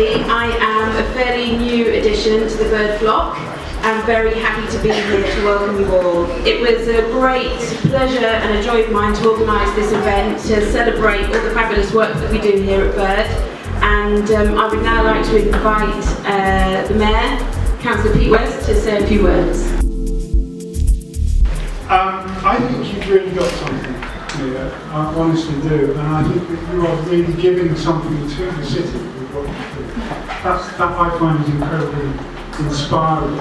Andy. I am a fairly new addition to the bird flock. I'm very happy to be here to welcome you all. It was a great pleasure and a joy of mine to organise this event to celebrate all the fabulous work that we do here at Bird. And I would now like to invite the Mayor, Councillor Pete West, to say a few words. I think you've really got something here, I honestly do, and I think that you are really giving something to the city with what you do. That I find is incredibly inspiring.